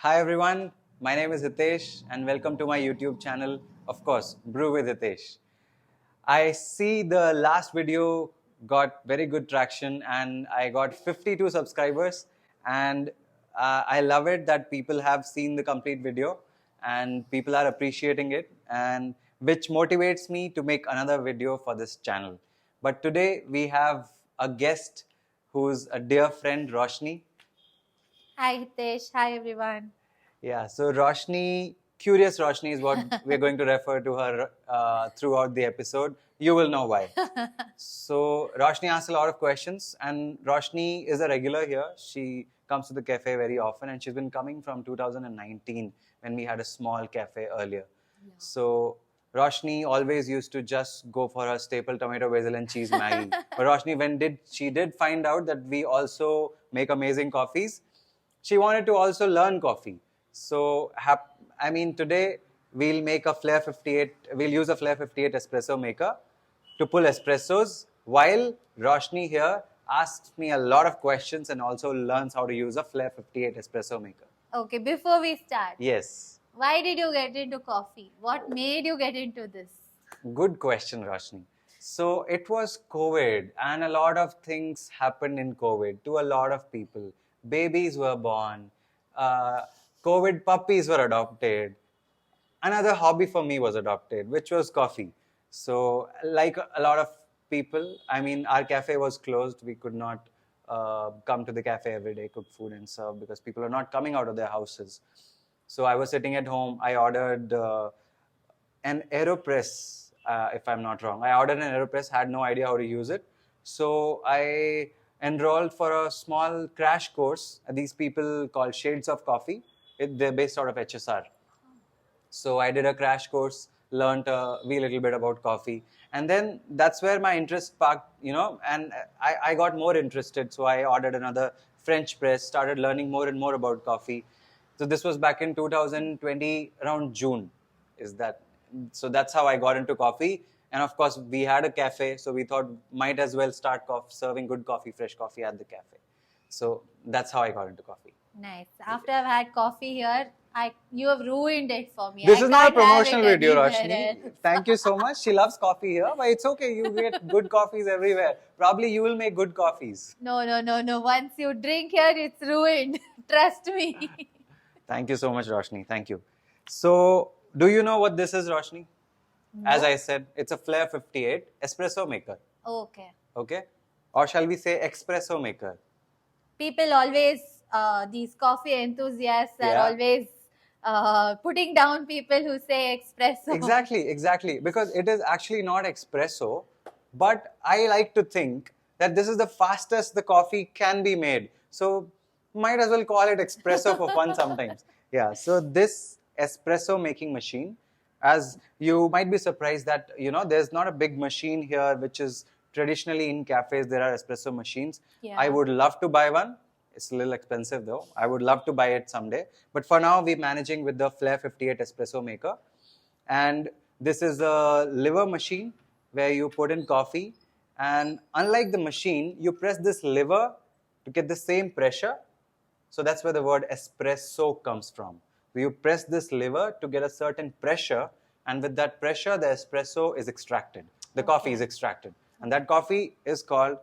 Hi everyone, my name is Hitesh and welcome to my YouTube channel, of course, Brew with Hitesh. I see the last video got very good traction and I got 52 subscribers and I love it that people have seen the complete video and people are appreciating it and which motivates me to make another video for this channel. But today we have a guest who's a dear friend, Roshni. Hi Hitesh, hi everyone. Yeah, so Roshni, Curious Roshni is what we're going to refer to her throughout the episode. You will know why. So Roshni asks a lot of questions, and Roshni is a regular here. She comes to the cafe very often, and she's been coming from 2019 when we had a small cafe earlier. Yeah. So Roshni always used to just go for her staple tomato basil and cheese Maggie. But Roshni, when she did find out that we also make amazing coffees, she wanted to also learn coffee. So, today we'll make a Flair 58, we'll use a Flair 58 espresso maker to pull espressos while Roshni here asks me a lot of questions and also learns how to use a Flair 58 espresso maker. Okay, before we start, Yes. why did you get into coffee? What made you get into this? Good question, Roshni. So it was COVID, and a lot of things happened in COVID to a lot of people. Babies were born, uh, COVID puppies were adopted. Another hobby for me was adopted, which was coffee. So, like a lot of people, our cafe was closed. We could not come to the cafe every day, cook food, and serve because people are not coming out of their houses. So, I was sitting at home. I ordered an AeroPress, if I'm not wrong. I ordered an AeroPress, had no idea how to use it. So I enrolled for a small crash course. These people called Shades of Coffee. They're based out of HSR. So I did a crash course, learned a wee little bit about coffee. And then that's where my interest sparked, and I got more interested. So I ordered another French press, started learning more and more about coffee. So this was back in 2020, around June, is that. So that's how I got into coffee. And of course, we had a cafe, so we thought might as well start serving good coffee, fresh coffee at the cafe. So that's how I got into coffee. Nice. After I've had coffee here, you have ruined it for me. This I is not a can't have promotional it video, anywhere Roshni. else. Thank you so much. She loves coffee here, but it's okay. You get good coffees everywhere. Probably you will make good coffees. No. Once you drink here, it's ruined. Trust me. Thank you so much, Roshni. Thank you. So, do you know what this is, Roshni? As I said, it's a Flair 58 espresso maker. Okay. Okay? Or shall we say espresso maker? People always, these coffee enthusiasts are Yeah. always putting down people who say espresso. Exactly. Because it is actually not espresso, but I like to think that this is the fastest the coffee can be made. So might as well call it espresso for fun sometimes. Yeah. So this espresso making machine, as you might be surprised that there's not a big machine here, which is traditionally in cafes there are espresso machines. Yeah. I would love to buy one. It's a little expensive though. I would love to buy it someday. But for now, we're managing with the Flair 58 espresso maker. And this is a lever machine where you put in coffee. And unlike the machine, you press this lever to get the same pressure. So that's where the word espresso comes from. You press this lever to get a certain pressure. And with that pressure, the espresso is extracted. The coffee is extracted. And that coffee is called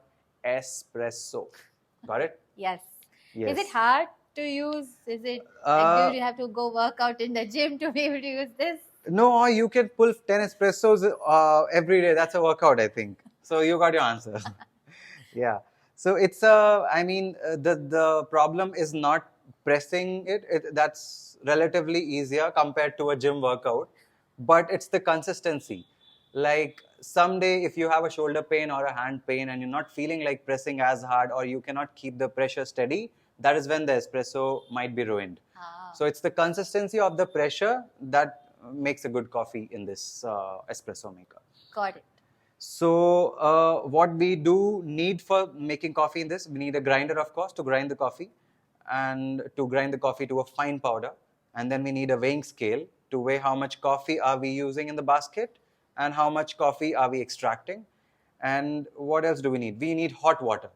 espresso. Got it? Yes. Yes. Is it hard to use? Is it like, do you have to go work out in the gym to be able to use this? No, you can pull 10 espressos every day. That's a workout, I think. So you got your answer. Yeah. So it's the problem is not pressing it. That's relatively easier compared to a gym workout, but it's the consistency. Like someday, if you have a shoulder pain or a hand pain and you're not feeling like pressing as hard or you cannot keep the pressure steady, that is when the espresso might be ruined. So it's the consistency of the pressure that makes a good coffee in this espresso maker. Got it. So what we do need for making coffee in this, we need a grinder, of course, to grind the coffee and to grind the coffee to a fine powder. And then we need a weighing scale to weigh how much coffee are we using in the basket and how much coffee are we extracting. And what else do we need? We need hot water.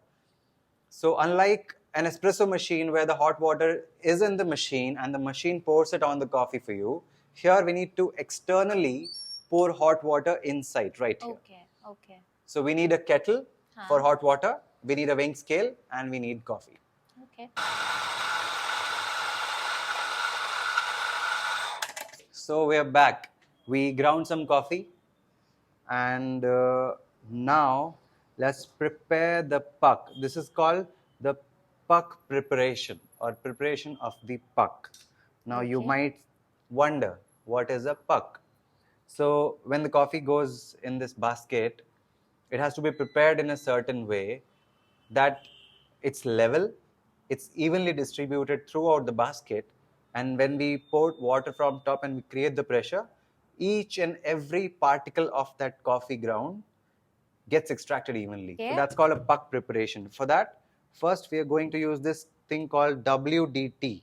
So unlike an espresso machine where the hot water is in the machine and the machine pours it on the coffee for you. Here we need to externally pour hot water inside, right here. Okay, okay. So we need a kettle for hot water, we need a weighing scale, and we need coffee. Okay. So we are back. We ground some coffee, and now let's prepare the puck. This is called the puck preparation or preparation of the puck. Now you might wonder, what is a puck? So when the coffee goes in this basket, it has to be prepared in a certain way that it's level, it's evenly distributed throughout the basket, and when we pour water from top and we create the pressure, each and every particle of that coffee ground gets extracted evenly. So that's called a puck preparation. For that, first we are going to use this thing called WDT.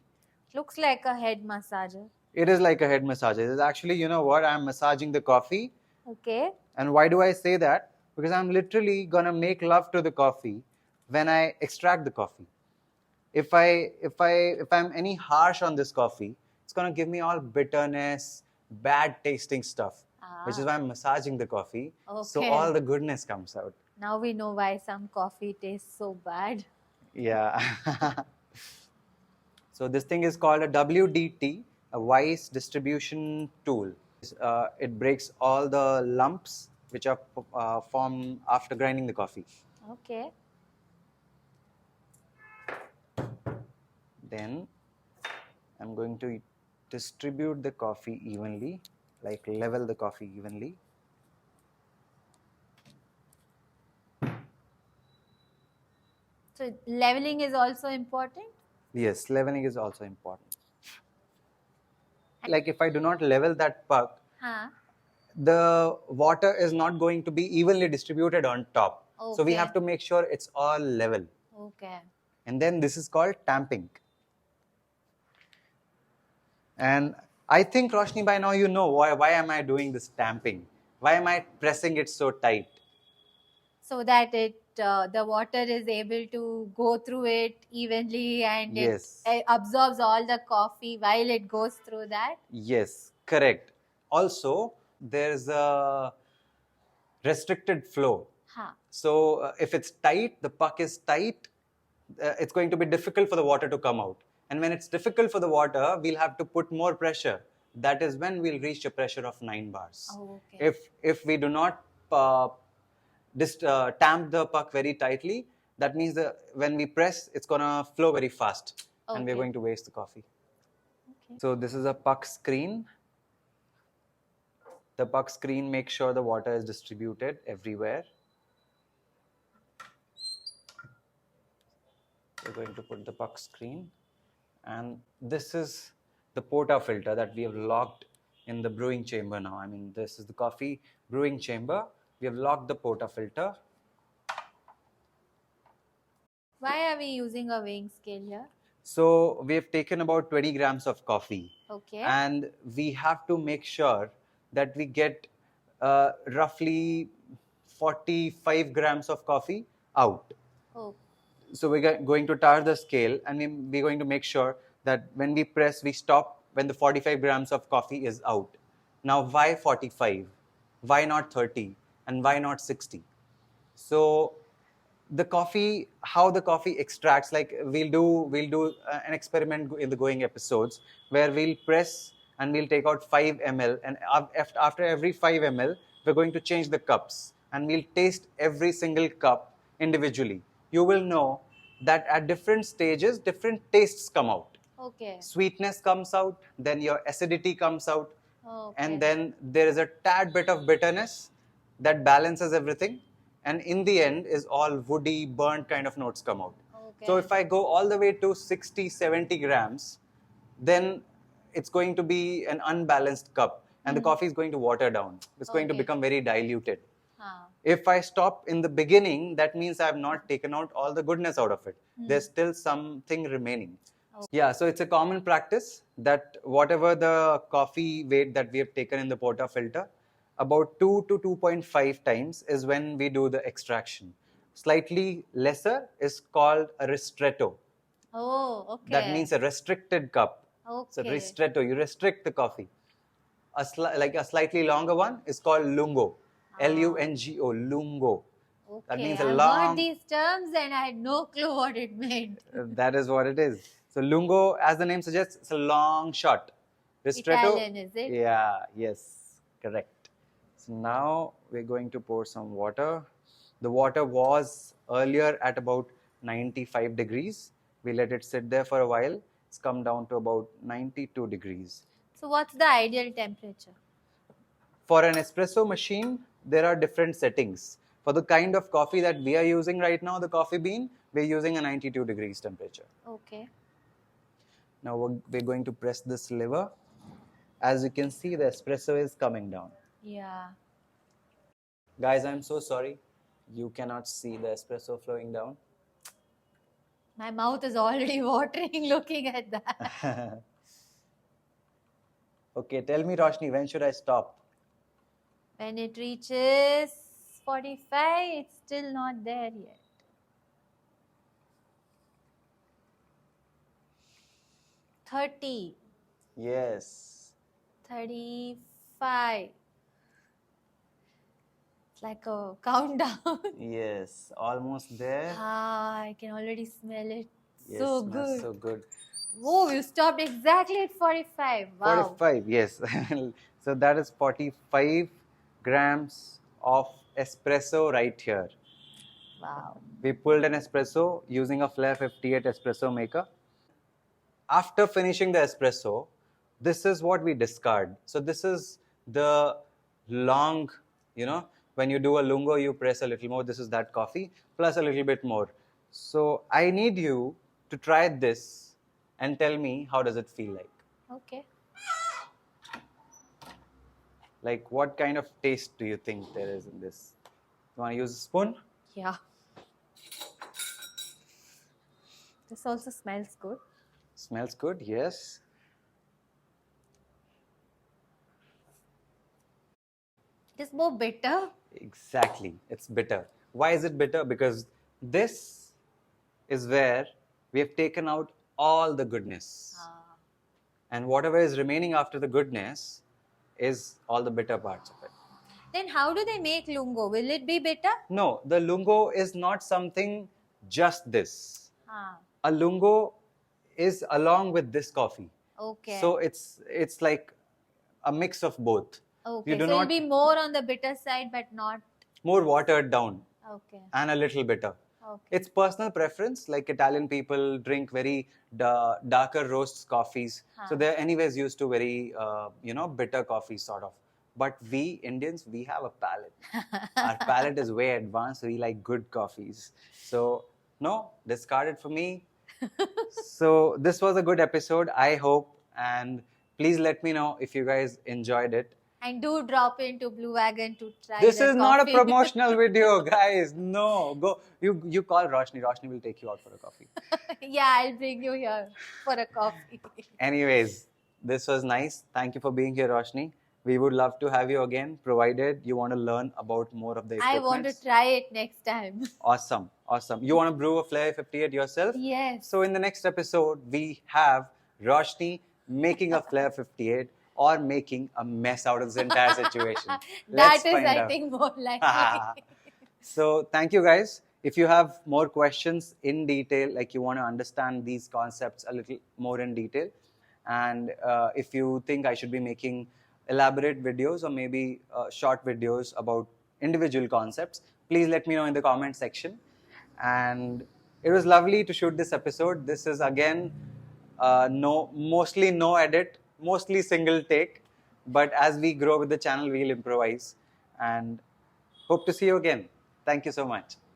Looks like a head massager. It is like a head massager. It is actually, you know what, I'm massaging the coffee. Okay. And why do I say that? Because I'm literally gonna make love to the coffee when I extract the coffee. If I'm any harsh on this coffee, it's gonna give me all bitterness, bad tasting stuff. Which is why I'm massaging the coffee. So all the goodness comes out. Now we know why some coffee tastes so bad. Yeah. So this thing is called a WDT, a Weiss distribution tool. It breaks all the lumps which are formed after grinding the coffee. Okay. Then I'm going to distribute the coffee evenly, like level the coffee evenly. So leveling is also important? Yes, leveling is also important. Like if I do not level that puck, the water is not going to be evenly distributed on top. So we have to make sure it's all level. Okay. And then this is called tamping. And I think, Roshni, by now you know why am I doing this tamping? Why am I pressing it so tight? So that the water is able to go through it evenly and it absorbs all the coffee while it goes through that? Yes, correct. Also, there's a restricted flow. So if it's tight, the puck is tight, it's going to be difficult for the water to come out. And when it's difficult for the water, we'll have to put more pressure. That is when we'll reach a pressure of 9 bars. If we do not tamp the puck very tightly, that means that when we press, it's going to flow very fast. And we're going to waste the coffee. So this is a puck screen. The puck screen makes sure the water is distributed everywhere. We're going to put the puck screen. And this is the portafilter that we have locked in the brewing chamber now. I mean, this is the coffee brewing chamber. We have locked the portafilter. Why are we using a weighing scale here? So we have taken about 20 grams of coffee. Okay. And we have to make sure that we get roughly 45 grams of coffee out. So we're going to tar the scale and we're going to make sure that when we press, we stop when the 45 grams of coffee is out. Now, why 45? Why not 30? And why not 60? So the coffee, how the coffee extracts, like we'll do an experiment in the going episodes where we'll press and we'll take out 5 ml, and after every 5 ml, we're going to change the cups and we'll taste every single cup individually. You will know that at different stages, different tastes come out. Sweetness comes out, then your acidity comes out, and then there is a tad bit of bitterness that balances everything. And in the end is all woody, burnt kind of notes come out. So if I go all the way to 60, 70 grams, then it's going to be an unbalanced cup and the coffee is going to water down. It's going to become very diluted. If I stop in the beginning, that means I have not taken out all the goodness out of it. There's still something remaining. Yeah, so it's a common practice that whatever the coffee weight that we have taken in the portafilter, about 2 to 2.5 times is when we do the extraction. Slightly lesser is called a ristretto. Oh, That okay. means a restricted cup. So Okay. ristretto, you restrict the coffee. Like a slightly longer one is called lungo. Lungo, lungo. That Okay. means a I've heard long. these terms and I had no clue what it meant. That is what it is. So lungo, as the name suggests, it's a long shot. Ristretto. Italian, is it? Yeah. Yes. Correct. So now we're going to pour some water. The water was earlier at about 95 degrees. We let it sit there for a while. It's come down to about 92 degrees. So what's the ideal temperature? For an espresso machine, there are different settings. For the kind of coffee that we are using right now, the coffee bean, we're using a 92 degrees temperature. Okay. Now we're going to press this lever. As you can see, the espresso is coming down. Yeah. Guys, I'm so sorry. You cannot see the espresso flowing down. My mouth is already watering looking at that. Okay, tell me, Roshni, when should I stop? When it reaches 45, it's still not there yet. $30. Yes. 35. It's like a countdown. Yes, almost there. I can already smell it. Yes, So smells good. so good. Whoa, you stopped exactly at 45. Wow. 45, yes. So that is 45 grams of espresso right here. Wow. We pulled an espresso using a Flair 58 espresso maker. After finishing the espresso, this is what we discard. So this is the long, when you do a lungo, you press a little more. This is that coffee, plus a little bit more. So I need you to try this and tell me how does it feel like. Okay. Like what kind of taste do you think there is in this? You want to use a spoon? Yeah. This also smells good. Smells good, yes. It is more bitter. Exactly, it's bitter. Why is it bitter? Because this is where we have taken out all the goodness. And whatever is remaining after the goodness is all the bitter parts of it. Then how do they make lungo? Will it be bitter? No, the lungo is not something just this. Ah. A lungo is along with this coffee. Okay. So it's like a mix of both. Okay, so it'll be more on the bitter side, but not... More watered down. Okay. And a little bitter. Okay. It's personal preference. Like Italian people drink very darker roast coffees. So they're anyways used to very, bitter coffees sort of. But we Indians, we have a palate. Our palate is way advanced. We like good coffees. So, no, discard it for me. So this was a good episode, I hope. And please let me know if you guys enjoyed it. And do drop into Blue Wagon to try This the is not a coffee. promotional video, guys. No. Go. You call Roshni. Roshni will take you out for a coffee. Yeah, I'll bring you here for a coffee. Anyways, this was nice. Thank you for being here, Roshni. We would love to have you again, provided you want to learn about more of the equipment. I want to try it next time. Awesome. Awesome. You want to brew a Flair 58 yourself? Yes. So in the next episode, we have Roshni making a Flair 58 or making a mess out of this entire situation. That is, I think, more likely. So thank you, guys. If you have more questions in detail, like you want to understand these concepts a little more in detail, and if you think I should be making elaborate videos or maybe short videos about individual concepts, please let me know in the comment section. And it was lovely to shoot this episode. This is again mostly no edit, mostly single take. But as we grow with the channel, we'll improvise. And hope to see you again. Thank you so much.